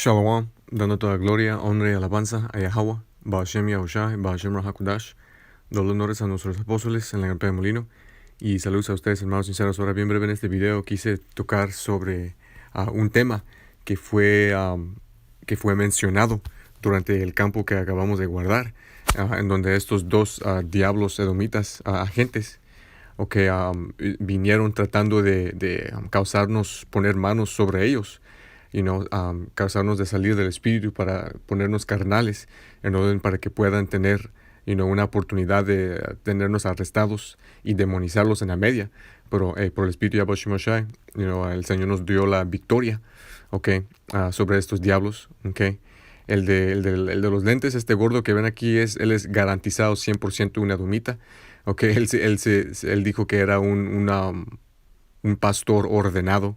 Shalom, dando toda gloria, honra y alabanza a Yahweh, Ba'ashem Yahushua, Ba'ashem Rahakudash, doble honores a nuestros apóstoles en la Gran de Molino, y saludos a ustedes, hermanos sinceros. Ahora, bien breve en este video, quise tocar sobre un tema que fue mencionado durante el campo que acabamos de guardar, en donde estos dos diablos edomitas, agentes, vinieron tratando de causarnos, poner manos sobre ellos, causarnos de salir del espíritu para ponernos carnales en orden para que puedan tener una oportunidad de tenernos arrestados y demonizarlos en la media. Pero por el espíritu de Yahweh Shai, el Señor nos dio la victoria, sobre estos diablos. El de los lentes, este gordo que ven aquí, él es garantizado 100% una domita. Él dijo que era un pastor ordenado,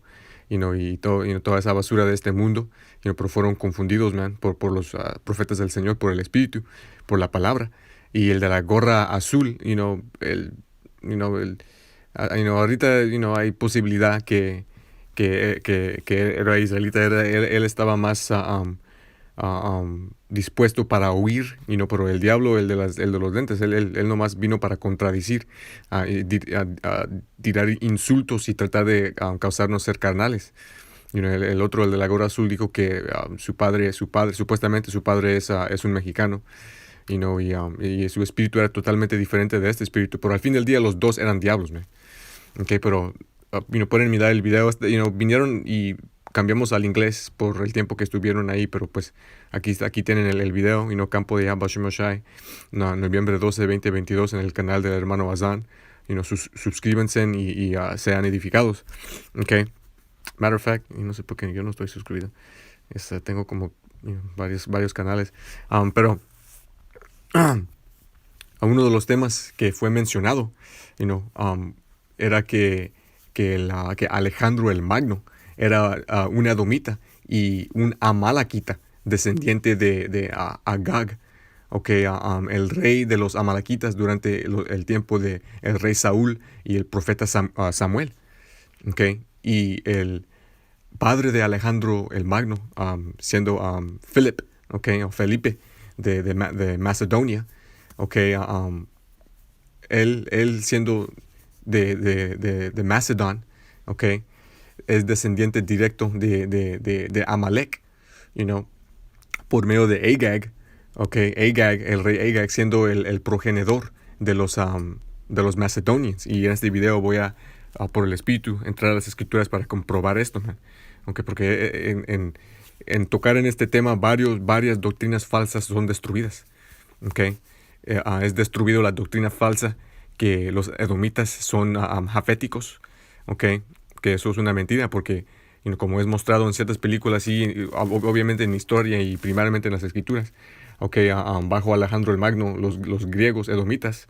toda esa basura de este mundo, pero fueron confundidos, por los profetas del Señor, por el Espíritu, por la palabra. Y el de la gorra azul, ahorita, hay posibilidad que era israelita. Él estaba más dispuesto para huir, pero el diablo, el de los lentes, él nomás vino para contradecir, tirar insultos y tratar de causarnos ser carnales. El otro, el de la gorra azul, dijo que supuestamente su padre es un mexicano, y su espíritu era totalmente diferente de este espíritu, pero al fin del día los dos eran diablos, pero pueden mirar el video, vinieron y cambiamos al inglés por el tiempo que estuvieron ahí, pero pues aquí tienen el video, campo de Yahweh Shai, noviembre 12, 2022, en el canal del hermano Azan. Suscríbanse y sean edificados. Matter of fact, no sé por qué yo no estoy suscrito. Tengo como varios canales. Pero uno de los temas que fue mencionado, era que Alejandro el Magno era una edomita y un amalekita, descendiente de Agag, el rey de los amalequitas durante el tiempo de el rey Saúl y el profeta Samuel. Y el padre de Alejandro el Magno, siendo Philip, o Felipe de Macedonia, él siendo de Macedón, es descendiente directo de Amalek, por medio de Agag, Agag, el rey Agag, siendo el progenitor de los macedonios. Y en este video voy a por el espíritu entrar a las escrituras para comprobar esto, porque en tocar en este tema varias doctrinas falsas son destruidas. Es destruido la doctrina falsa que los edomitas son jaféticos, que eso es una mentira, porque como es mostrado en ciertas películas y obviamente en historia y primariamente en las escrituras, bajo Alejandro el Magno, los griegos edomitas,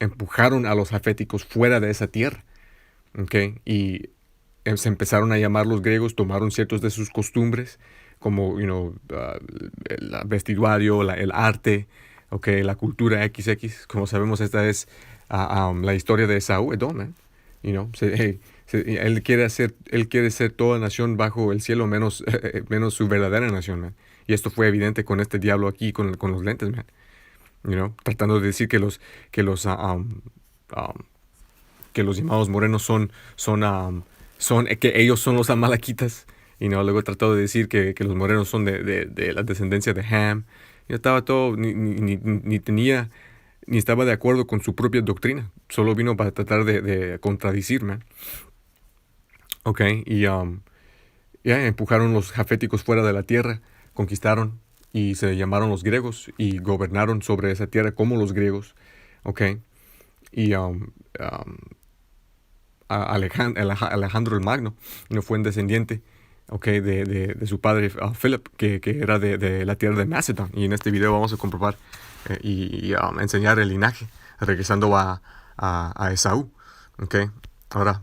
empujaron a los jaféticos fuera de esa tierra, y se empezaron a llamar los griegos, tomaron ciertos de sus costumbres, como el vestuario, el arte, la cultura XX. Como sabemos, esta es la historia de Esaú, Edom, él quiere ser toda nación bajo el cielo, menos su verdadera nación, y esto fue evidente con este diablo aquí, con los lentes, tratando de decir que los llamados morenos que ellos son los amalequitas, luego he tratado de decir que los morenos son de la descendencia de Ham. Yo estaba todo, ni estaba de acuerdo con su propia doctrina, solo vino para tratar de contradecirme. Y empujaron los jaféticos fuera de la tierra, conquistaron y se llamaron los griegos y gobernaron sobre esa tierra como los griegos. Y Alejandro el Magno fue un descendiente de su padre Philip, que era de la tierra de Macedón. Y en este video vamos a comprobar y enseñar el linaje, regresando a Esaú. Ahora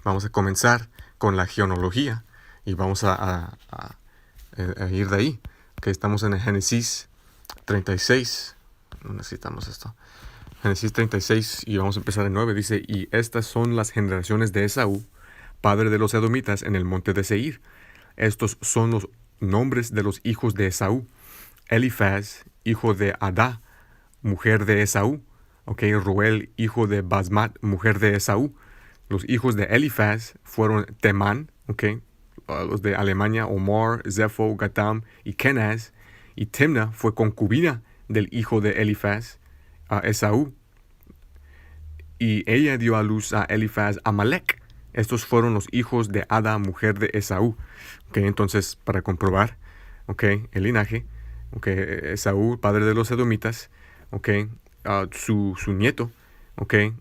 vamos a comenzar con la genealogía y vamos a ir de ahí. Estamos en el Génesis 36. No necesitamos esto. Génesis 36 y vamos a empezar en 9. Dice: y estas son las generaciones de Esaú, padre de los edomitas, en el monte de Seir. Estos son los nombres de los hijos de Esaú. Elifaz, hijo de Adá, mujer de Esaú. Okay, Ruel, hijo de Basmat, mujer de Esaú. Los hijos de Elifaz fueron Temán, okay, los de Alemania, Omar, Zepho, Gatam y Kenaz. Y Timna fue concubina del hijo de Elifaz, Esaú. Y ella dio a luz a Elifaz Amalek. Estos fueron los hijos de Ada, mujer de Esaú. Okay, entonces, para comprobar, okay, el linaje, okay, Esaú, padre de los edomitas, okay, su nieto, okay,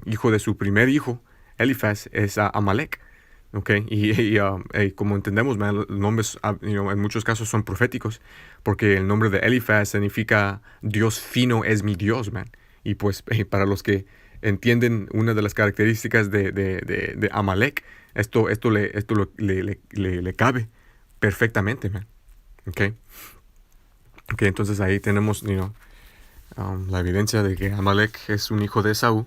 hijo de su primer hijo, Elifaz, es Amalek. Okay, y como entendemos, man, los nombres en muchos casos son proféticos, porque el nombre de Elifaz significa Dios fino es mi Dios, man. Y pues para los que entienden una de las características de Amalek, esto le cabe perfectamente, man. Okay, entonces ahí tenemos la evidencia de que Amalek es un hijo de Esaú.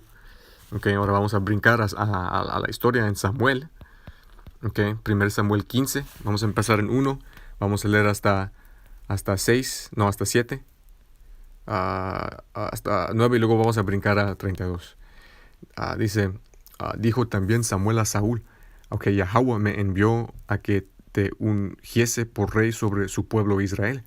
Okay, ahora vamos a brincar a la historia en Samuel. Okay, 1 Samuel 15, vamos a empezar en 1, vamos a leer hasta 6, no, hasta 7, hasta 9 y luego vamos a brincar a 32. Dice, dijo también Samuel a Saúl, okay, Yahweh me envió a que te ungiese por rey sobre su pueblo Israel.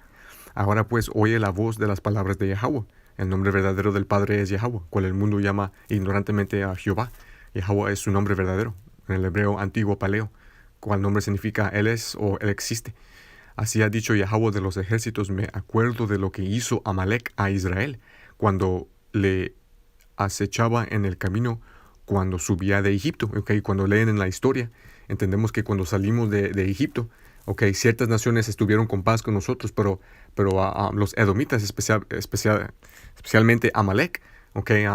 Ahora pues oye la voz de las palabras de Yahweh. El nombre verdadero del Padre es Yahweh, cual el mundo llama ignorantemente a Jehová. Yahweh es su nombre verdadero, en el hebreo antiguo paleo, cual nombre significa Él es o Él existe. Así ha dicho Yahweh de los ejércitos, me acuerdo de lo que hizo Amalek a Israel cuando le acechaba en el camino cuando subía de Egipto. Okay, cuando leen en la historia, entendemos que cuando salimos de Egipto, okay, ciertas naciones estuvieron con paz con nosotros, pero los edomitas, especialmente Amalek, okay,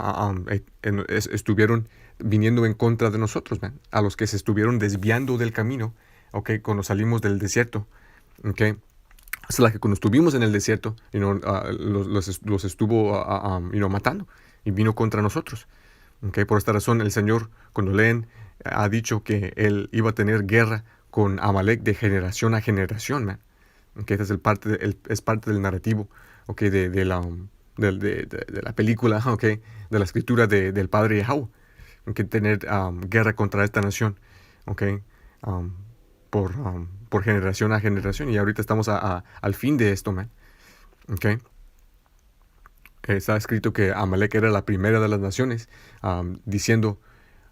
estuvieron viniendo en contra de nosotros, man, a los que se estuvieron desviando del camino, okay, cuando salimos del desierto, okay. Hasta la que cuando estuvimos en el desierto, los estuvo matando y vino contra nosotros. Okay, por esta razón el Señor, cuando leen, ha dicho que Él iba a tener guerra con Amalek de generación a generación, man. Okay, este es parte del narrativo, okay, de la película, okay, de la escritura del Padre Yahweh. Que tener guerra contra esta nación, okay, por generación a generación, y ahorita estamos al fin de esto, man. Okay. Está escrito que Amalek era la primera de las naciones, diciendo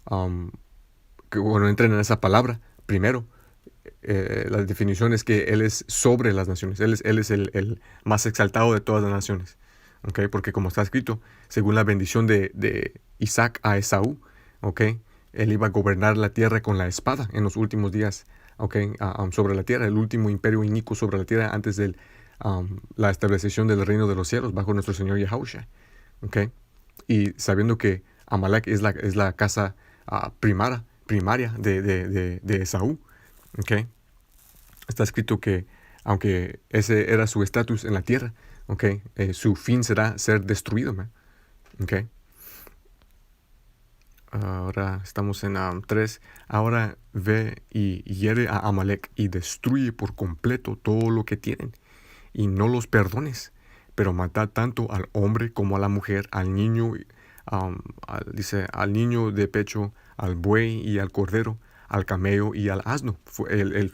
que cuando entren en esa palabra, primero, la definición es que Él es sobre las naciones, Él es el más exaltado de todas las naciones, okay, porque como está escrito, según la bendición de Isaac a Esaú, okay, él iba a gobernar la tierra con la espada en los últimos días, okay, sobre la tierra, el último imperio inicuo sobre la tierra antes de la establección del reino de los cielos bajo nuestro Señor Yahushua, okay. Y sabiendo que Amalek es la casa primaria de Esaú, okay, está escrito que aunque ese era su estatus en la tierra, okay, su fin será ser destruido, man. Okay. Ahora estamos en 3. Ahora ve y hiere a Amalek y destruye por completo todo lo que tienen. Y no los perdones, pero mata tanto al hombre como a la mujer, al niño, dice, al niño de pecho, al buey y al cordero, al camello y al asno. El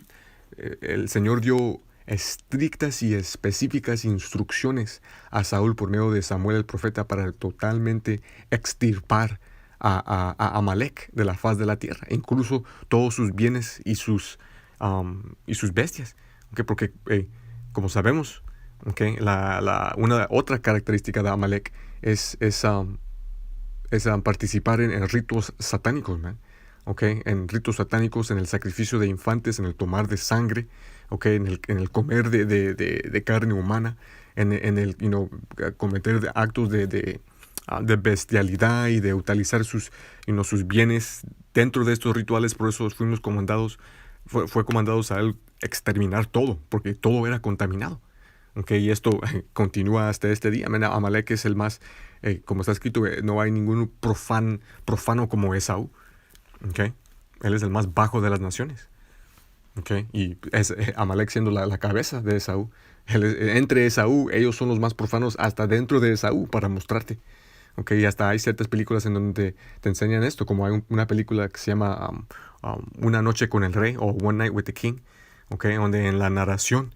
Señor dio estrictas y específicas instrucciones a Saúl por medio de Samuel el profeta para totalmente extirpar a Amalek de la faz de la tierra, incluso todos sus bienes y sus bestias, okay, porque como sabemos, okay, una otra característica de Amalek es participar en ritos satánicos, man. Okay, en ritos satánicos, en el sacrificio de infantes, en el tomar de sangre, okay, en el comer de carne humana, en el cometer actos de bestialidad y de utilizar sus bienes dentro de estos rituales. Por eso fuimos comandados, fue comandados a él exterminar todo, porque todo era contaminado. Okay, y esto continúa hasta este día. Amalek es el más, como está escrito, no hay ningún profano como Esaú. Okay, él es el más bajo de las naciones. Okay. Y Amalek siendo la cabeza de Esaú. Entre Esaú, ellos son los más profanos hasta dentro de Esaú para mostrarte. Okay. Y hasta hay ciertas películas en donde te enseñan esto, como hay una película que se llama Una noche con el rey o One Night with the King, okay, donde en la narración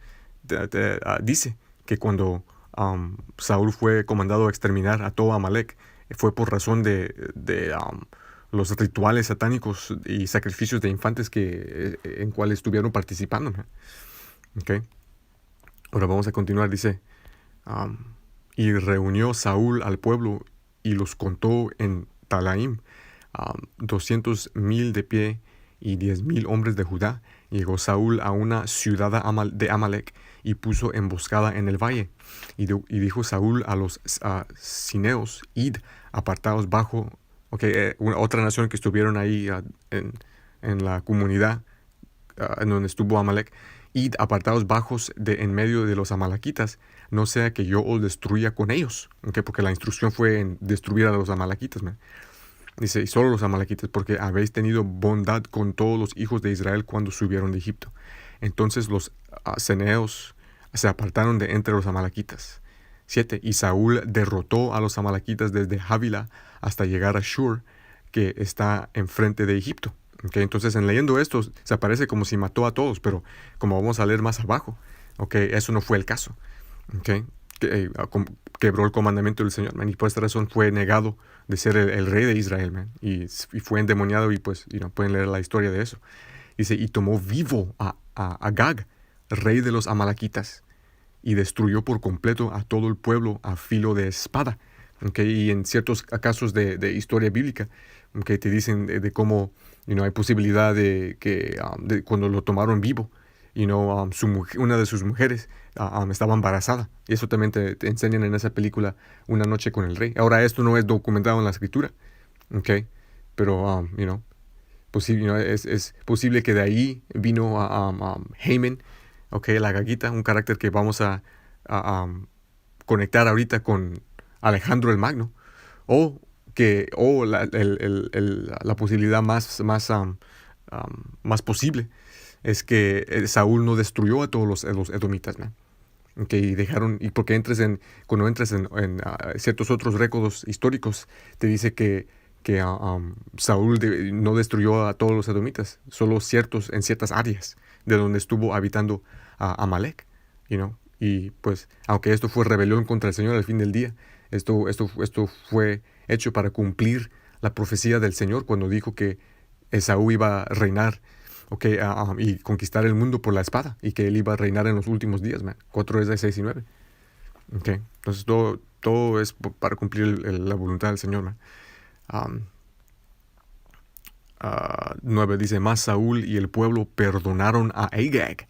dice que cuando Saúl fue comandado a exterminar a todo Amalek, fue por razón de los rituales satánicos y sacrificios de infantes en cuales estuvieron participando. Okay. Ahora vamos a continuar. Dice, y reunió Saúl al pueblo y los contó en Talaim, 200,000 de pie y 10,000 hombres de Judá. Llegó Saúl a una ciudad de Amalek y puso emboscada en el valle. Y dijo Saúl a los cineos, id, apartaos bajo. Okay, otra nación que estuvieron ahí en la comunidad en donde estuvo Amalek. Id, apartaos bajos en medio de los amalequitas, no sea que yo os destruya con ellos. Okay, porque la instrucción fue en destruir a los amalequitas. Dice, y solo los amalequitas, porque habéis tenido bondad con todos los hijos de Israel cuando subieron de Egipto. Entonces los ceneos se apartaron de entre los amalequitas. 7. Y Saúl derrotó a los amalequitas desde Javila hasta llegar a Shur, que está enfrente de Egipto. Okay, entonces, en leyendo esto, se aparece como si mató a todos, pero como vamos a leer más abajo, okay, eso no fue el caso. Okay, quebró el comandamiento del Señor, man, y por esta razón fue negado de ser el rey de Israel, man, y fue endemoniado, y pues pueden leer la historia de eso. Dice, y tomó vivo a Agag, rey de los amalequitas, y destruyó por completo a todo el pueblo a filo de espada. Okay, y en ciertos casos de historia bíblica, okay, te dicen de cómo hay posibilidad de que de cuando lo tomaron vivo, una de sus mujeres estaba embarazada. Y eso también te enseñan en esa película Una noche con el rey. Ahora, esto no es documentado en la escritura, okay, pero es posible que de ahí vino Haman, okay, la gaguita, un carácter que vamos a conectar ahorita con Alejandro el Magno, o la posibilidad más posible es que Saúl no destruyó a todos los edomitas, ¿no? Okay, y porque cuando entras en ciertos otros récords históricos, te dice que Saúl no destruyó a todos los edomitas, solo en ciertas áreas de donde estuvo habitando Amalek, y pues aunque esto fue rebelión contra el Señor al fin del día, esto fue hecho para cumplir la profecía del Señor cuando dijo que Esaú iba a reinar, okay, y conquistar el mundo por la espada, y que él iba a reinar en los últimos días, 4 Esdras 6 y 9. Okay. Entonces todo es para cumplir la voluntad del Señor. 9 dice, más Saúl y el pueblo perdonaron a Agag.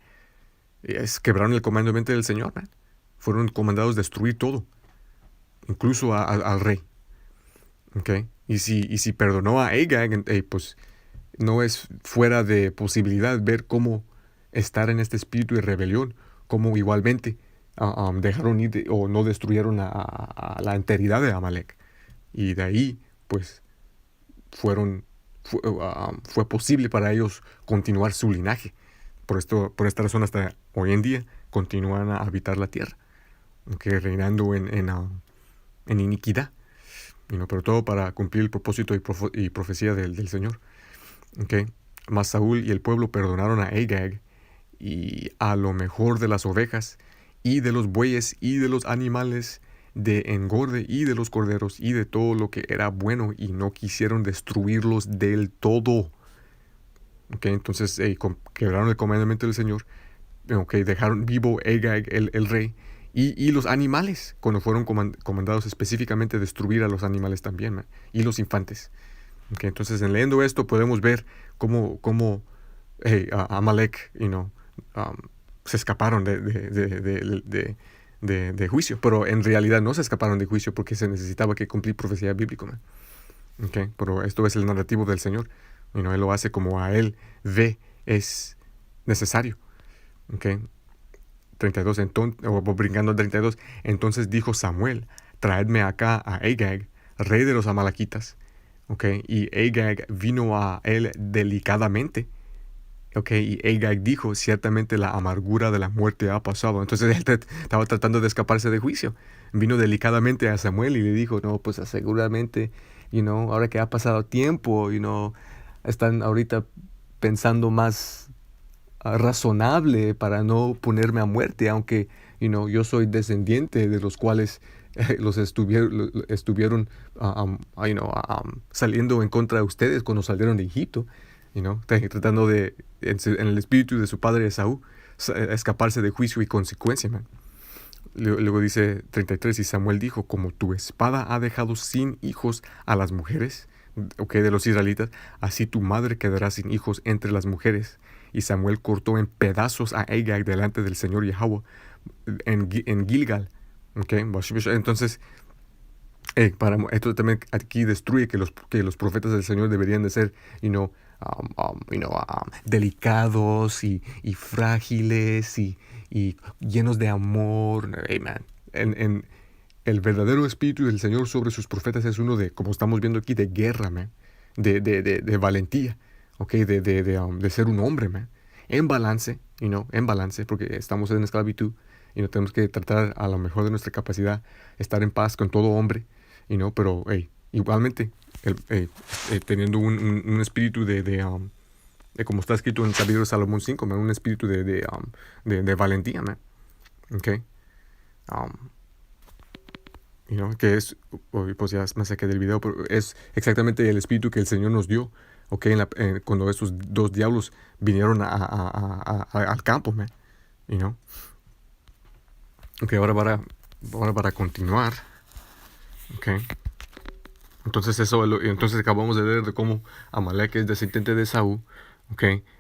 Quebraron el comandamiento del Señor, man. Fueron comandados a destruir todo, incluso al rey. Okay. Y si perdonó a Agag, pues no es fuera de posibilidad ver cómo estar en este espíritu de rebelión, cómo igualmente dejaron ir o no destruyeron a la enteridad de Amalek. Y de ahí, pues, fue posible para ellos continuar su linaje. Por esta razón, hasta hoy en día, continúan a habitar la tierra, okay, reinando en iniquidad. Pero todo para cumplir el propósito y profecía del Señor. Okay. Mas Saúl y el pueblo perdonaron a Agag y a lo mejor de las ovejas y de los bueyes y de los animales de engorde y de los corderos y de todo lo que era bueno, y no quisieron destruirlos del todo. Okay. Entonces quebraron el comandamiento del Señor. Okay. Dejaron vivo Agag, el rey, y los animales, cuando fueron comandados específicamente a destruir a los animales también, man, y los infantes. Okay. Entonces, en leyendo esto podemos ver cómo Amalek se escaparon de juicio, pero en realidad no se escaparon de juicio porque se necesitaba que cumplir profecía bíblica, man. Okay. Pero esto es el narrativo del Señor. Él lo hace como a él ve es necesario. Okay. 32, brincando al 32. Entonces dijo Samuel, traedme acá a Agag, rey de los amalequitas. Okay. Y Agag vino a él delicadamente. Ok, y Agag dijo, ciertamente la amargura de la muerte ha pasado. Entonces él estaba tratando de escaparse de juicio. Vino delicadamente a Samuel y le dijo, no, pues seguramente, ahora que ha pasado tiempo, están ahorita pensando más razonable para no ponerme a muerte, aunque, yo soy descendiente de los cuales los estuvieron saliendo en contra de ustedes cuando salieron de Egipto, tratando de, en el espíritu de su padre Esaú, escaparse de juicio y consecuencia, man. Luego dice 33, y Samuel dijo, como tu espada ha dejado sin hijos a las mujeres, de los israelitas, así tu madre quedará sin hijos entre las mujeres. Y Samuel cortó en pedazos a Agag delante del Señor Yahweh en Gilgal. Entonces, esto también aquí destruye que los profetas del Señor deberían de ser, delicados y frágiles y llenos de amor. Hey, man. El verdadero espíritu del Señor sobre sus profetas es uno de, como estamos viendo aquí, de guerra, man. De valentía, de ser un hombre, man. En balance, porque estamos en esclavitud y no tenemos que tratar a lo mejor de nuestra capacidad, estar en paz con todo hombre, pero hey, igualmente, teniendo un espíritu de como está escrito en Sabiduría de Salomón 5, man, un espíritu de valentía, man. Okay. Que es, pues ya me saqué del video, pero es exactamente el espíritu que el Señor nos dio, cuando esos dos diablos vinieron al campo, man. Ahora para continuar, entonces entonces acabamos de ver de cómo Amalek es descendiente de Esaú,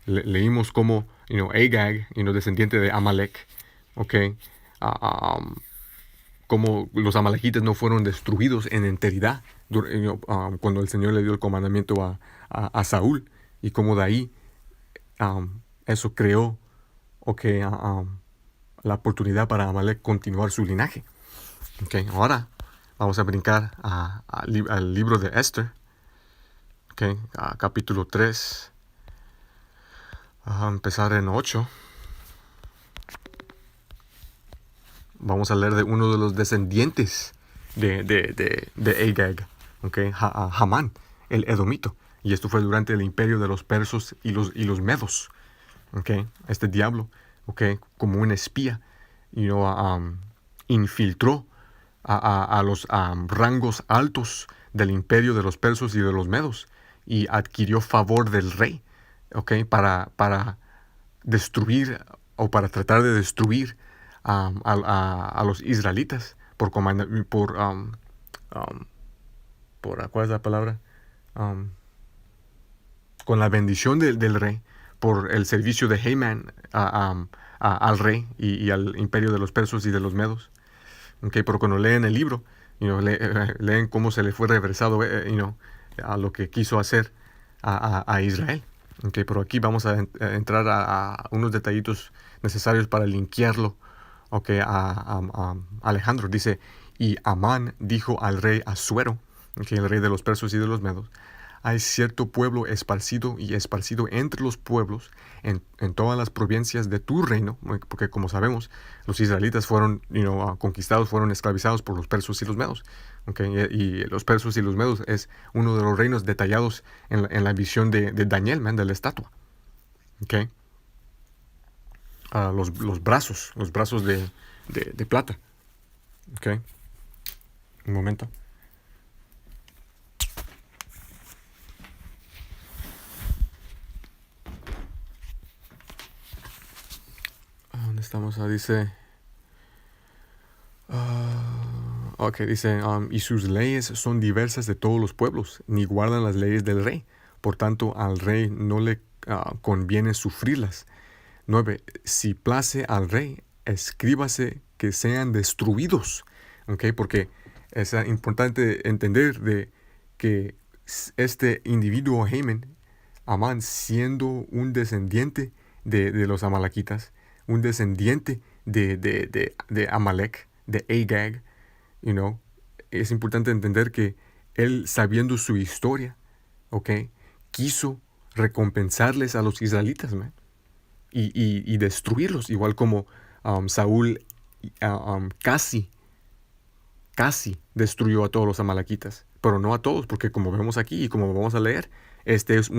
leímos cómo, Agag, descendiente de Amalek, cómo los amalequitas no fueron destruidos en enteridad cuando el Señor le dio el comandamiento a Saúl, y cómo de ahí eso creó la oportunidad para Amalek continuar su linaje. Ahora vamos a brincar al libro de Esther, capítulo 3, a empezar en 8. Vamos a leer de uno de los descendientes de Agag, Hamán, el edomito. Y esto fue durante el imperio de los persos y los medos. Este diablo, como un espía, infiltró a los rangos altos del imperio de los persos y de los medos y adquirió favor del rey, para destruir o para tratar de destruir a los israelitas por ¿cuál es la palabra? Con la bendición del rey, por el servicio de Haman al rey y al imperio de los persos y de los medos. Pero cuando leen el libro, leen cómo se le fue reversado a lo que quiso hacer a Israel. Pero aquí vamos a entrar a unos detallitos necesarios para linkearlo a Alejandro. Dice, y Amán dijo al rey Asuero, el rey de los persos y de los medos, hay cierto pueblo esparcido entre los pueblos en todas las provincias de tu reino, porque como sabemos, los israelitas fueron conquistados, fueron esclavizados por los persos y los medos. Y los persos y los medos es uno de los reinos detallados en la visión de Daniel, de la estatua. Los brazos de plata. Un momento. ¿Dónde estamos? Dice... dice, y sus leyes son diversas de todos los pueblos, ni guardan las leyes del rey. Por tanto, al rey no le conviene sufrirlas. 9. Si place al rey, escríbase que sean destruidos. Porque es importante entender de que este individuo Amán, siendo un descendiente de los amalequitas, un descendiente de Amalek, de Agag, es importante entender que él, sabiendo su historia, quiso recompensarles a los israelitas, man. y destruirlos, igual como Saúl casi destruyó a todos los amalequitas, pero no a todos, porque como vemos aquí y como vamos a leer, este es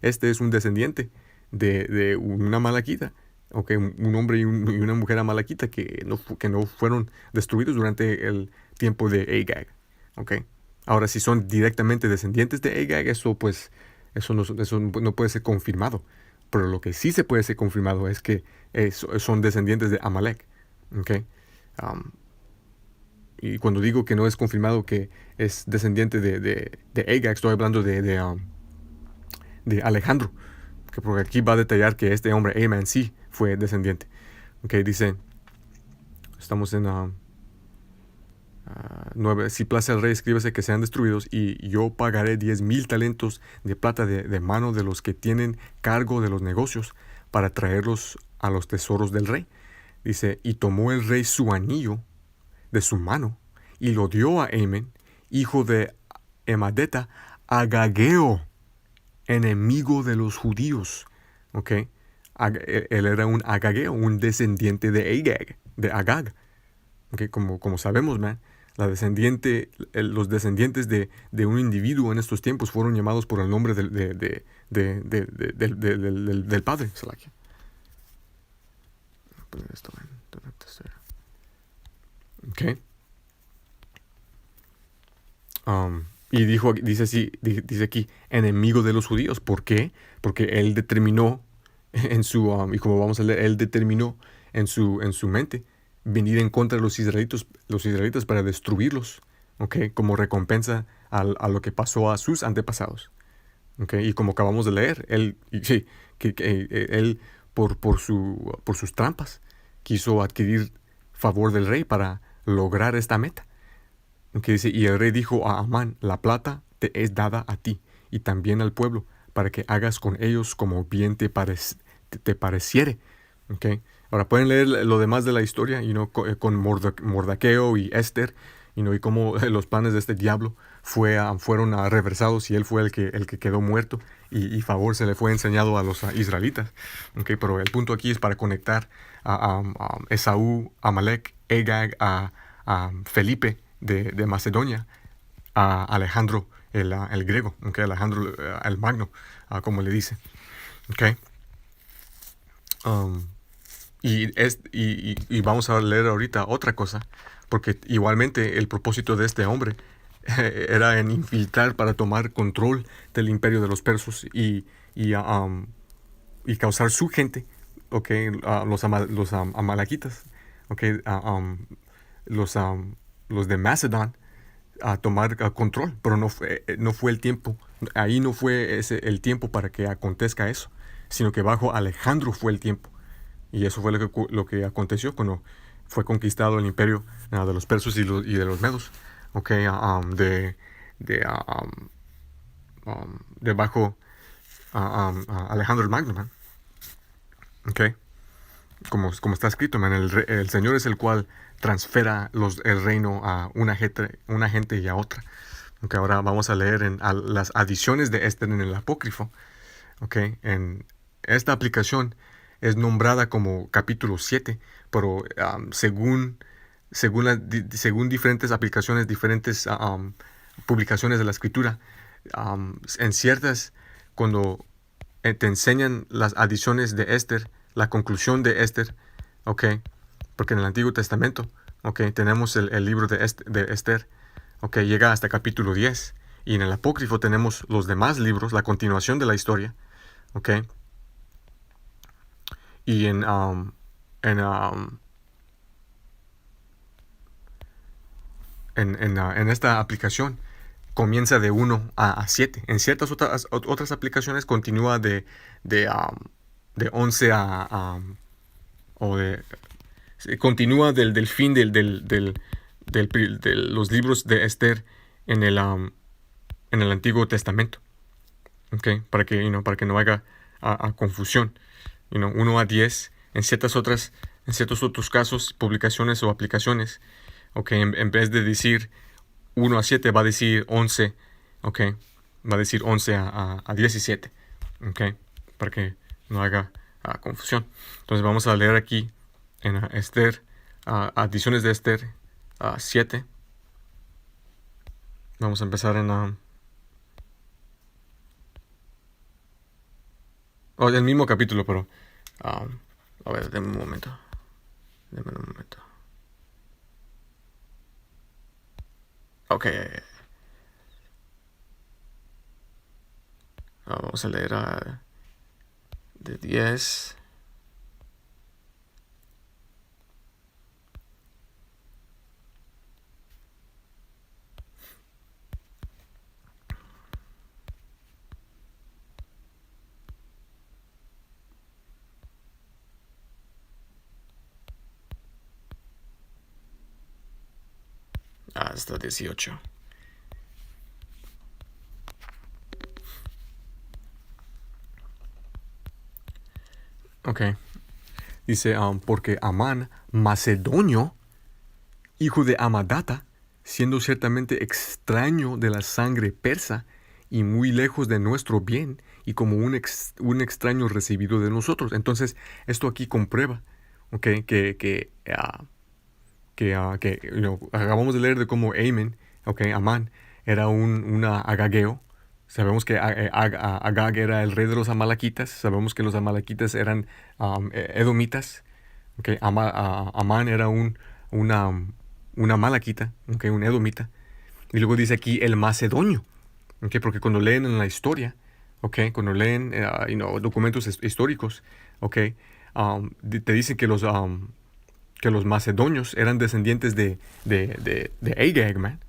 este es un descendiente de una amalequita, okay, un hombre y una mujer amalequita que no fueron destruidos durante el tiempo de Agag, okay. Ahora, si son directamente descendientes de Agag, eso no puede ser confirmado. Pero lo que sí se puede ser confirmado es que son descendientes de Amalek. ¿Okay? Y cuando digo que no es confirmado que es descendiente de Agag, estoy hablando de Alejandro. Porque aquí va a detallar que este hombre, Aman, sí fue descendiente. Okay, dice, estamos en 9. Si place al rey, escríbase que sean destruidos, y yo pagaré 10,000 talentos de plata de mano de los que tienen cargo de los negocios para traerlos a los tesoros del rey. Dice, y tomó el rey su anillo de su mano y lo dio a Aman, hijo de Emadeta, agageo, enemigo de los judíos. ¿Okay? Él era un agageo, un descendiente de Agag. ¿Okay? Como sabemos, man, los descendientes de un individuo en estos tiempos fueron llamados por el nombre del padre. Okay. Y dice aquí, enemigo de los judíos. ¿Por qué? Porque él determinó y como vamos a leer, él determinó en su mente venir en contra de los israelitas para destruirlos, ¿okay? Como recompensa a lo que pasó a sus antepasados. ¿Okay? Y como acabamos de leer, él por sus trampas quiso adquirir favor del rey para lograr esta meta. Okay, dice, y el rey dijo a Amán, la plata te es dada a ti y también al pueblo, para que hagas con ellos como bien te pareciere. Okay. Ahora pueden leer lo demás de la historia, con Mordaqueo y Esther, y cómo los planes de este diablo fueron reversados y él fue el que quedó muerto, y favor se le fue enseñado a los israelitas. Okay, pero el punto aquí es para conectar a Esaú, Amalek, Agag, a Felipe de Macedonia, a Alejandro el griego, okay, Alejandro el Magno, como le dice. Okay. Y vamos a leer ahorita otra cosa, porque igualmente el propósito de este hombre era en infiltrar para tomar control del imperio de los persas y causar su gente, okay, los amalequitas, okay, los de Macedón, a tomar control, pero no fue el tiempo. Ahí no fue el tiempo para que acontezca eso, sino que bajo Alejandro fue el tiempo. Y eso fue lo que aconteció cuando fue conquistado el imperio de los persas y de los medos, okay, bajo Alejandro el Magno, man. Okay. Como está escrito, man, el Señor es el cual transfera el reino a una gente y a otra. Okay, ahora vamos a leer las adiciones de Esther en el Apócrifo. Okay, en esta aplicación es nombrada como capítulo 7, pero según diferentes aplicaciones, diferentes publicaciones de la Escritura, en ciertas, cuando te enseñan las adiciones de Esther, la conclusión de Esther, okay, porque en el Antiguo Testamento, okay, tenemos el libro de Esther, okay, llega hasta capítulo 10, y en el Apócrifo tenemos los demás libros, la continuación de la historia, okay. Y en esta aplicación comienza de 1 a 7. En ciertas otras aplicaciones continúa de 11 continúa del fin de los libros de Esther en el Antiguo Testamento. Okay, para que no haya confusión. 1 a 10, en ciertos otros casos, publicaciones o aplicaciones, okay, en vez de decir 1 a 7 va a decir 11, okay, va a decir 11 a 17, okay, para que no haya confusión. Entonces vamos a leer aquí en Esther, adiciones de Esther 7. Vamos a empezar en el mismo capítulo, pero a ver, denme un momento. Ok. Vamos a leer de 10. Hasta 18. Ok. Dice, porque Amán, macedonio, hijo de Amadata, siendo ciertamente extraño de la sangre persa y muy lejos de nuestro bien, y como un extraño recibido de nosotros. Entonces, esto aquí comprueba, ¿ok? Acabamos de leer de cómo Amán, era un agageo. Sabemos que Agag era el rey de los amalequitas. Sabemos que los amalequitas eran edomitas. Amán era una amalequita, un edomita. Y luego dice aquí el macedonio. Porque cuando leen en la historia, cuando leen documentos históricos, te dicen que los macedonios eran descendientes de Agag, man.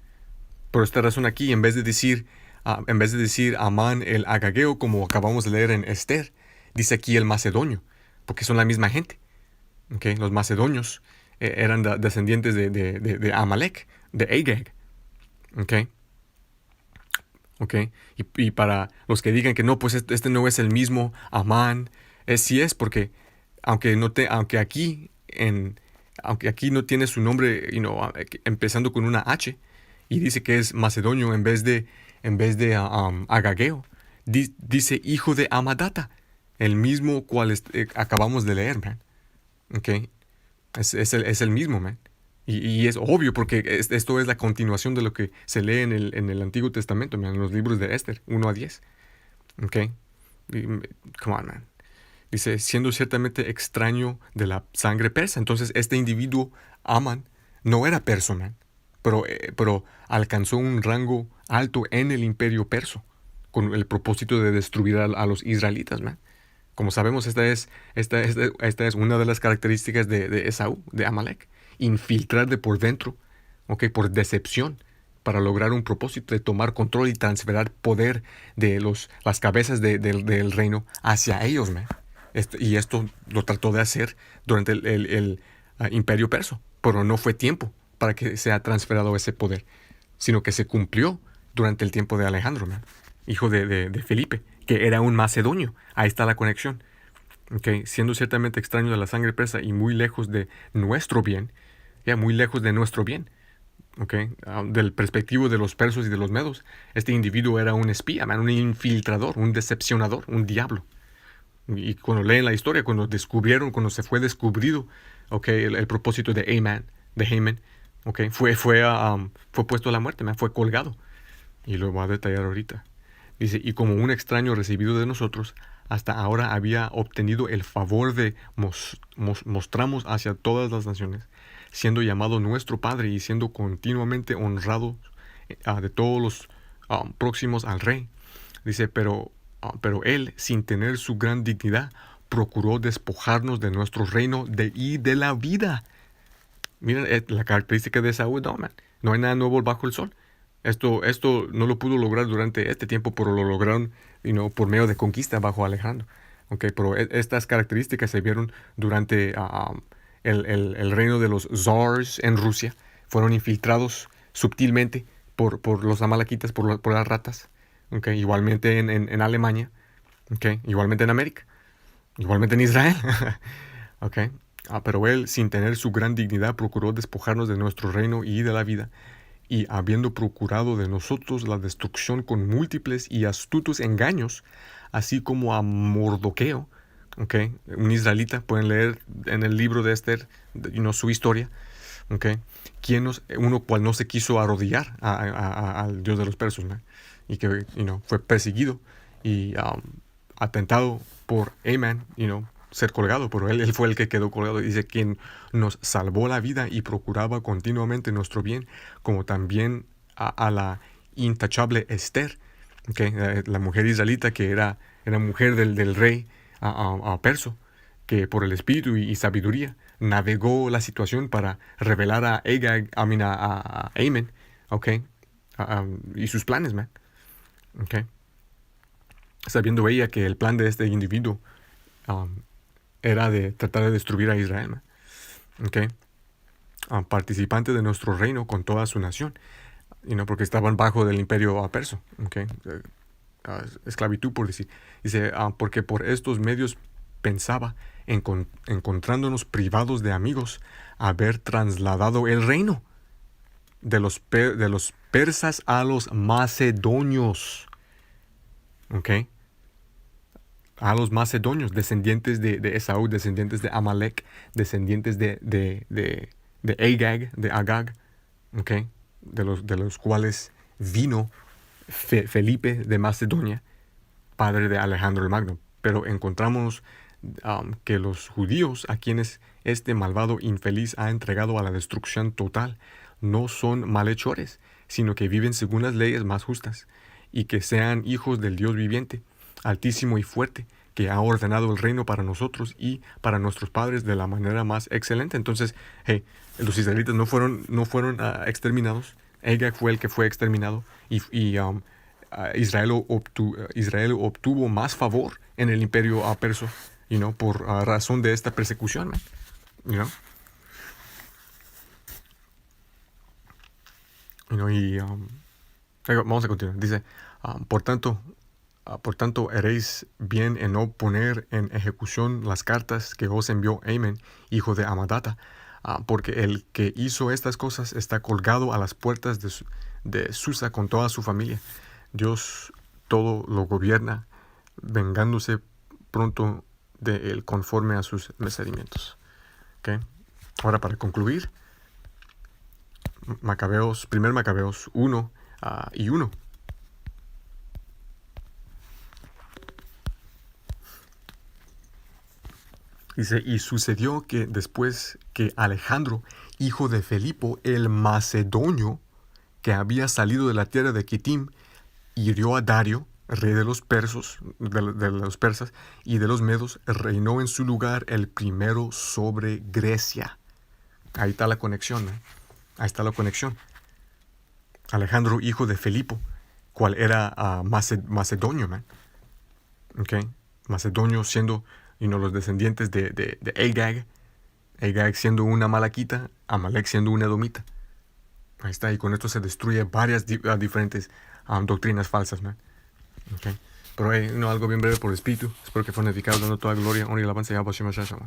Por esta razón aquí, en vez de decir Amán el agageo, como acabamos de leer en Esther, dice aquí el macedonio, porque son la misma gente. Los macedonios eran descendientes de Amalek, de Agag. Y para los que digan que no, pues este no es el mismo Amán, sí es, porque aunque aquí no tiene su nombre, empezando con una H, y dice que es macedonio en vez de agageo, dice hijo de Amadata, el mismo cual acabamos de leer, man. Es el mismo, man. Y es obvio, porque esto es la continuación de lo que se lee en el Antiguo Testamento, man, en los libros de Esther, 1 a 10. Come on, man. Dice, siendo ciertamente extraño de la sangre persa. Entonces, este individuo, Amán, no era persa, man, pero alcanzó un rango alto en el imperio perso, con el propósito de destruir a los israelitas, man. Como sabemos, esta es una de las características de Esaú, de Amalek. Infiltrar de por dentro, por decepción, para lograr un propósito de tomar control y transferir poder de las cabezas del reino hacia ellos, man. Y esto lo trató de hacer durante el imperio perso, pero no fue tiempo para que sea transferido ese poder, sino que se cumplió durante el tiempo de Alejandro, man, hijo de Felipe, que era un macedonio. Ahí está la conexión. Siendo ciertamente extraño de la sangre persa y muy lejos de nuestro bien, muy lejos de nuestro bien, del perspectivo de los persos y de los medos, este individuo era un espía, man, un infiltrador, un decepcionador, un diablo. Y cuando leen la historia, cuando se fue descubrido, el propósito de Haman, fue puesto a la muerte, fue colgado. Y lo voy a detallar ahorita. Dice, y como un extraño recibido de nosotros, hasta ahora había obtenido el favor de mostramos hacia todas las naciones, siendo llamado nuestro Padre y siendo continuamente honrado de todos los próximos al Rey. Dice, pero él, sin tener su gran dignidad, procuró despojarnos de nuestro reino y de la vida. Miren, la característica de Saúl, no hay nada nuevo bajo el sol. Esto no lo pudo lograr durante este tiempo, pero lo lograron por medio de conquista bajo Alejandro. Pero estas características se vieron durante el reino de los zars en Rusia. Fueron infiltrados sutilmente por los amalequitas, por las ratas. Igualmente en Alemania. Igualmente en América. Igualmente en Israel. Pero él, sin tener su gran dignidad, procuró despojarnos de nuestro reino y de la vida, y habiendo procurado de nosotros la destrucción con múltiples y astutos engaños, así como a Mordoqueo, Okay, un israelita, pueden leer en el libro de Esther, su historia, okay, uno cual no se quiso arrodillar al Dios de los persas, ¿no? Y que fue perseguido y atentado por Amán, ser colgado, pero él fue el que quedó colgado. Dice, quien nos salvó la vida y procuraba continuamente nuestro bien, como también a la intachable Esther, okay, la mujer israelita que era mujer del rey perso, que por el espíritu y sabiduría navegó la situación para revelar a Agag, a Amán, okay, y sus planes, man, okay, sabiendo ella que el plan de este individuo era de tratar de destruir a Israel, man, okay, participante de nuestro reino con toda su nación, porque estaban bajo del imperio perso, okay, esclavitud, por decir. Dice, porque por estos medios pensaba, encontrándonos privados de amigos, haber trasladado el reino de los persas a los macedonios. ¿Ok? A los macedonios, descendientes de Esaú, descendientes de Amalek, descendientes de Agag, ¿ok? De los cuales vino Felipe de Macedonia, padre de Alejandro el Magno. Pero encontramos que los judíos, a quienes este malvado infeliz ha entregado a la destrucción total, no son malhechores, sino que viven según las leyes más justas, y que sean hijos del Dios viviente, altísimo y fuerte, que ha ordenado el reino para nosotros y para nuestros padres de la manera más excelente. Entonces, los israelitas no fueron exterminados. Agag fue el que fue exterminado, y Israel obtuvo más favor en el imperio perso, por razón de esta persecución, man. Vamos a continuar. Dice, por tanto, haréis bien en no poner en ejecución las cartas que os envió Amán, hijo de Amadata, porque el que hizo estas cosas está colgado a las puertas de Susa con toda su familia. Dios todo lo gobierna, vengándose pronto de él conforme a sus procedimientos. ¿Okay? Ahora, para concluir, primer Macabeos 1 y 1. Dice, y sucedió que después que Alejandro, hijo de Felipo el Macedonio, que había salido de la tierra de Kitim, hirió a Dario, rey de los persas y de los medos, reinó en su lugar el primero sobre Grecia. Ahí está la conexión, ¿no? Ahí está la conexión. Alejandro, hijo de Felipo, cual era macedonio, man. Okay. Macedonio siendo los descendientes de Agag siendo una malaquita, Amalek siendo una edomita. Ahí está, y con esto se destruye varias diferentes doctrinas falsas, man. Okay. Pero algo bien breve por el espíritu. Espero que fueron edificados, dando toda gloria, honra y alabanza a Yahweh Shema Shama.